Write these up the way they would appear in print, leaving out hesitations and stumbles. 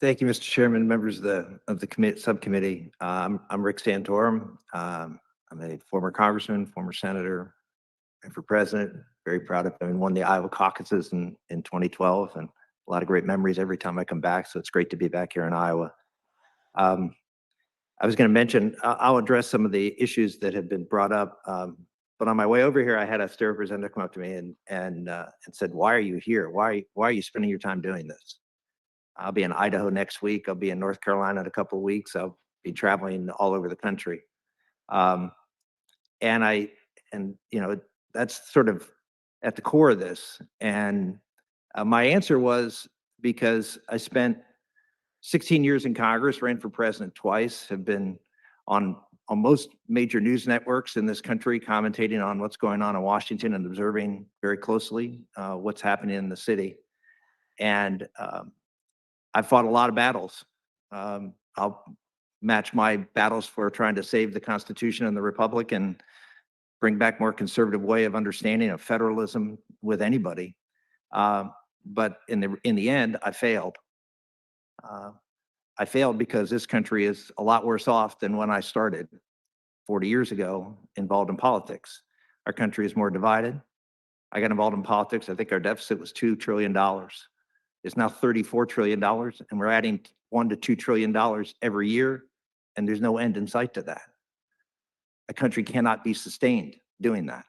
Thank you, Mr. Chairman, members of the subcommittee. I'm Rick Santorum. I'm a former congressman, former senator, and for president. Very proud of having won the Iowa caucuses in 2012, and a lot of great memories every time I come back. So it's great to be back here in Iowa. I was going to mention I'll address some of the issues that have been brought up. But on my way over here, I had a state representative come up to me and said, "Why are you here? Why are you spending your time doing this?" I'll be in Idaho next week. I'll be in North Carolina in a couple of weeks. I'll be traveling all over the country. And that's sort of at the core of this. And my answer was because I spent 16 years in Congress, ran for president twice, have been on most major news networks in this country, commentating on what's going on in Washington and observing very closely what's happening in the city. And I've fought a lot of battles. I'll match my battles for trying to save the Constitution and the Republic and bring back more conservative way of understanding of federalism with anybody. But in the end, I failed. I failed because this country is a lot worse off than when I started 40 years ago, involved in politics. Our country is more divided. I got involved in politics. I think our deficit was $2 trillion. It's now $34 trillion, and we're adding $1 to $2 trillion every year, and there's no end in sight to that. A country cannot be sustained doing that.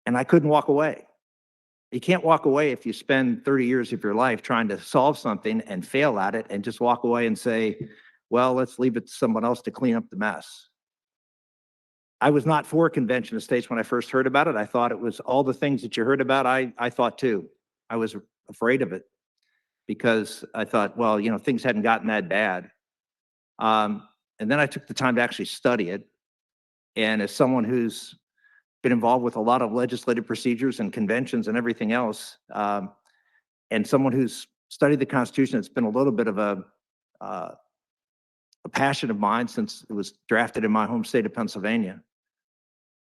And I couldn't walk away. You can't walk away if you spend 30 years of your life trying to solve something and fail at it and just walk away and say, well, let's leave it to someone else to clean up the mess. I was not for a convention of states when I first heard about it. I thought it was all the things that you heard about, I thought too. I was afraid of it because I thought, well, things hadn't gotten that bad. And then I took the time to actually study it. And as someone who's been involved with a lot of legislative procedures and conventions and everything else, and someone who's studied the Constitution, it's been a little bit of a passion of mine since it was drafted in my home state of Pennsylvania.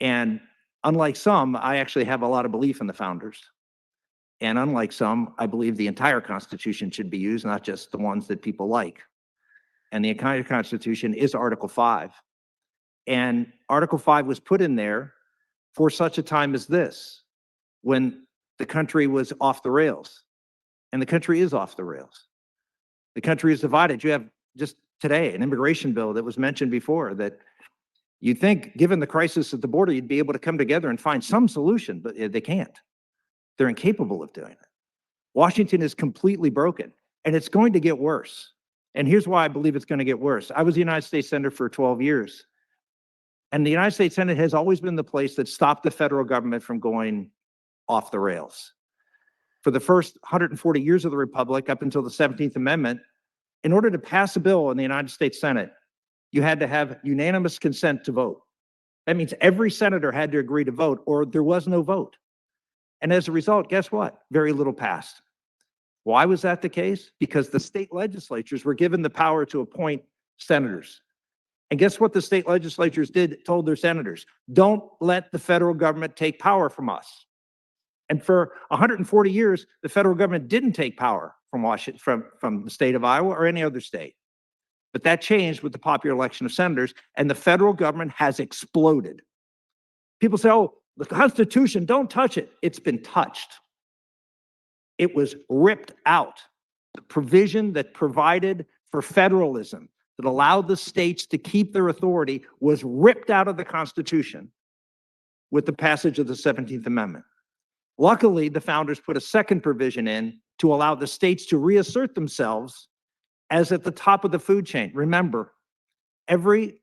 And unlike some, I actually have a lot of belief in the founders. And unlike some, I believe the entire Constitution should be used, not just the ones that people like. And the entire Constitution is Article 5. And Article 5 was put in there for such a time as this, when the country was off the rails. And the country is off the rails. The country is divided. You have just today an immigration bill that was mentioned before that you'd think, given the crisis at the border, you'd be able to come together and find some solution, but they can't. They're incapable of doing it. Washington is completely broken, and it's going to get worse. And here's why I believe it's going to get worse. I was the United States Senator for 12 years. And the United States Senate has always been the place that stopped the federal government from going off the rails. For the first 140 years of the Republic, up until the 17th Amendment, in order to pass a bill in the United States Senate, you had to have unanimous consent to vote. That means every senator had to agree to vote, or there was no vote. And as a result, guess what? Very little passed. Why was that the case? Because the state legislatures were given the power to appoint senators. And guess what the state legislatures told their senators? Don't let the federal government take power from us. And for 140 years, the federal government didn't take power from Washington, from the state of Iowa or any other state. But that changed with the popular election of senators, and the federal government has exploded. People say, oh, the Constitution, don't touch it. It's been touched. It was ripped out. The provision that provided for federalism, that allowed the states to keep their authority, was ripped out of the Constitution with the passage of the 17th Amendment. Luckily, the founders put a second provision in to allow the states to reassert themselves as at the top of the food chain. Remember, every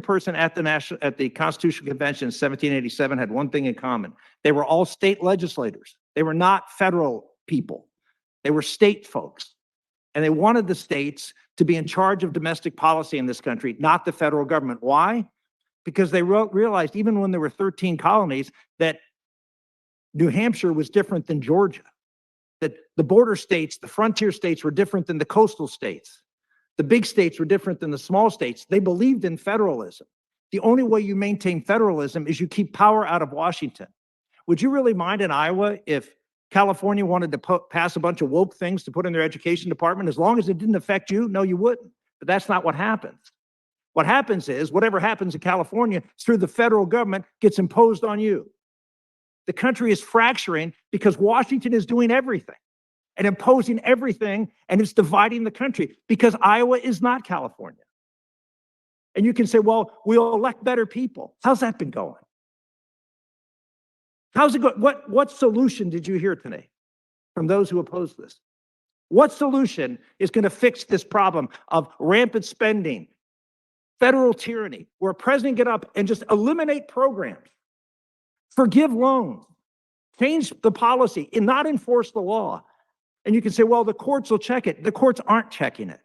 person at the Constitutional Convention in 1787 had one thing in common. They were all state legislators. They were not federal people. They were state folks. And they wanted the states to be in charge of domestic policy in this country, not the federal government. Why? Because they realized, even when there were 13 colonies, that New Hampshire was different than Georgia, that the border states, the frontier states, were different than the coastal states. The big states were different than the small states. They believed in federalism. The only way you maintain federalism is you keep power out of Washington. Would you really mind in Iowa if California wanted to pass a bunch of woke things to put in their education department. As long as it didn't affect you, no, you wouldn't. But that's not what happens. What happens is whatever happens in California through the federal government gets imposed on you. The country is fracturing because Washington is doing everything and imposing everything, and it's dividing the country because Iowa is not California. And you can say, well, we'll elect better people. How's that been going? How's it going? What solution did you hear today from those who oppose this? What solution is going to fix this problem of rampant spending, federal tyranny, where a president get up and just eliminate programs, forgive loans, change the policy, and not enforce the law? And you can say, well, the courts will check it. The courts aren't checking it.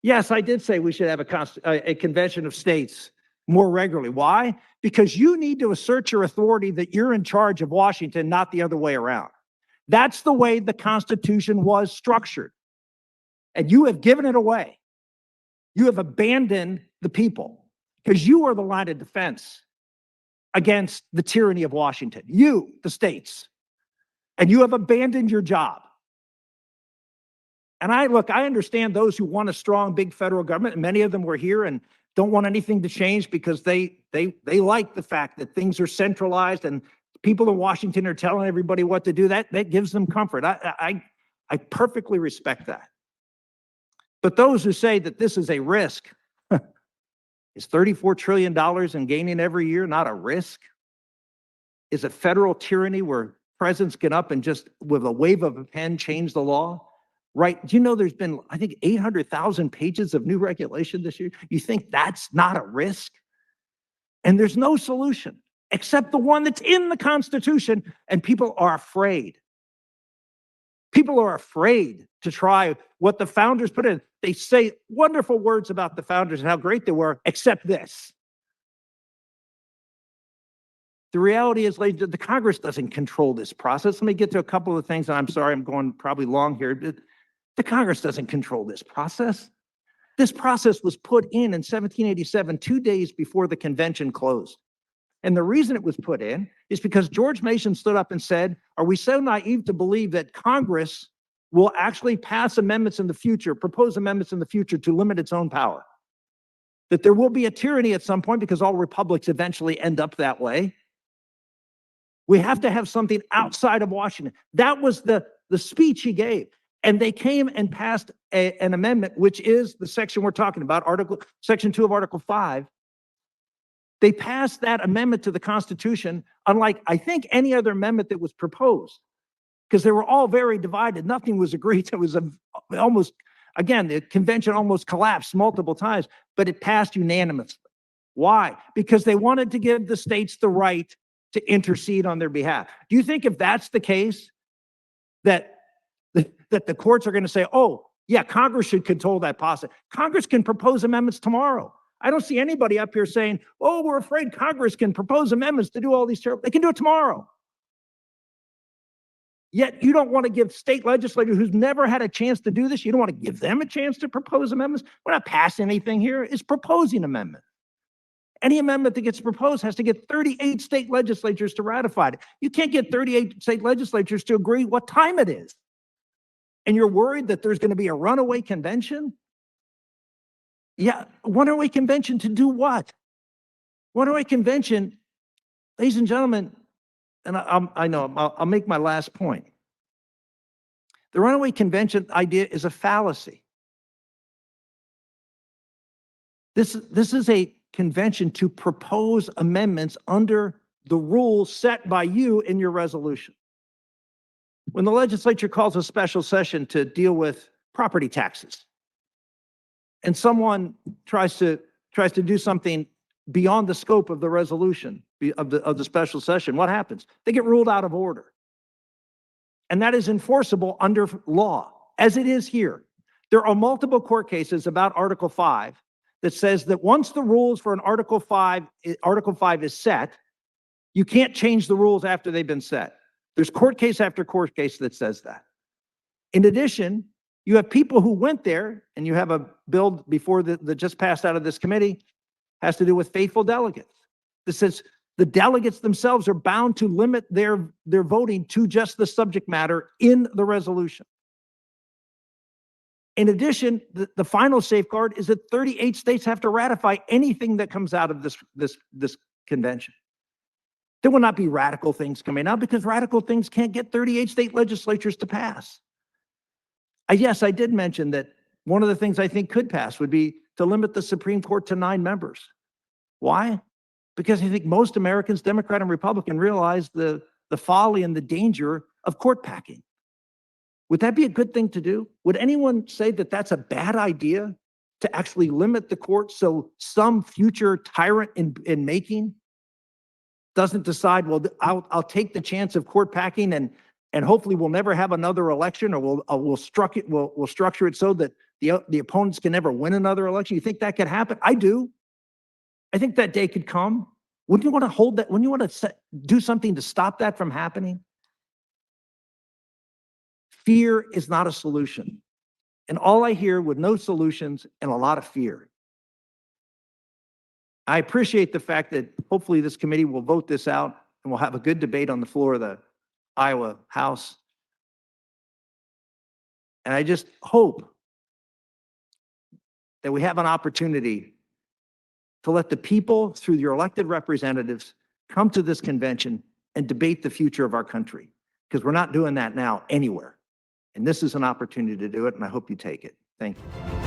Yes, I did say we should have a convention of states more regularly. Why? Because you need to assert your authority that you're in charge of Washington, not the other way around. That's the way the Constitution was structured. And you have given it away. You have abandoned the people because you are the line of defense against the tyranny of Washington. You, the states. And you have abandoned your job. And I understand those who want a strong, big federal government, and many of them were here and don't want anything to change because they like the fact that things are centralized and people in Washington are telling everybody what to do. That gives them comfort. I perfectly respect that. But those who say that this is a risk, is $34 trillion in gaining every year not a risk? Is it federal tyranny where presidents get up and just with a wave of a pen change the law? Right? Do you know there's been, I think, 800,000 pages of new regulation this year? You think that's not a risk? And there's no solution except the one that's in the Constitution, and people are afraid. People are afraid to try what the founders put in. They say wonderful words about the founders and how great they were, except this. The reality is, ladies, the Congress doesn't control this process. Let me get to a couple of things, and I'm sorry I'm going probably long here. The Congress doesn't control this process. This process was put in 1787, 2 days before the convention closed. And the reason it was put in is because George Mason stood up and said, are we so naive to believe that Congress will actually pass amendments in the future, propose amendments in the future to limit its own power? That there will be a tyranny at some point because all republics eventually end up that way. We have to have something outside of Washington. That was the speech he gave. And they came and passed an amendment, which is the section we're talking about, Section 2 of Article 5. They passed that amendment to the Constitution, unlike, I think, any other amendment that was proposed, because they were all very divided. Nothing was agreed. It was almost, again, the convention almost collapsed multiple times, but it passed unanimously. Why? Because they wanted to give the states the right to intercede on their behalf. Do you think if that's the case, that the courts are going to say, oh, yeah, Congress should control that process? Congress can propose amendments tomorrow. I don't see anybody up here saying, oh, we're afraid Congress can propose amendments to do all these terrible. They can do it tomorrow. Yet you don't want to give state legislators who's never had a chance to do this, you don't want to give them a chance to propose amendments. We're not passing anything here. It's proposing amendments. Any amendment that gets proposed has to get 38 state legislatures to ratify it. You can't get 38 state legislatures to agree what time it is. And you're worried that there's going to be a runaway convention? Yeah, runaway convention to do what? Runaway convention, ladies and gentlemen, and I'll make my last point. The runaway convention idea is a fallacy. This is a convention to propose amendments under the rules set by you in your resolution. When the legislature calls a special session to deal with property taxes, and someone tries to do something beyond the scope of the resolution of the special session, what happens? They get ruled out of order. And that is enforceable under law, as it is here. There are multiple court cases about Article 5 that says that once the rules for an Article 5 is set, you can't change the rules after they've been set. There's court case after court case that says that. In addition, you have people who went there, and you have a bill before that just passed out of this committee, has to do with faithful delegates. That says The delegates themselves are bound to limit their voting to just the subject matter in the resolution. In addition, the final safeguard is that 38 states have to ratify anything that comes out of this convention. There will not be radical things coming out because radical things can't get 38 state legislatures to pass. Yes, I did mention that one of the things I think could pass would be to limit the Supreme Court to 9 members. Why? Because I think most Americans, Democrat and Republican, realize the folly and the danger of court packing. Would that be a good thing to do? Would anyone say that that's a bad idea to actually limit the court so some future tyrant in making doesn't decide, well, I'll take the chance of court packing and hopefully we'll never have another election, or we'll structure it so that the opponents can never win another election? You think that could happen? I do. I think that day could come. Wouldn't you want to hold that? Wouldn't you want to do something to stop that from happening? Fear is not a solution. And all I hear with no solutions and a lot of fear. I appreciate the fact that hopefully this committee will vote this out and we'll have a good debate on the floor of the Iowa House. And I just hope that we have an opportunity to let the people, through your elected representatives, come to this convention and debate the future of our country, because we're not doing that now anywhere. And this is an opportunity to do it, and I hope you take it. Thank you.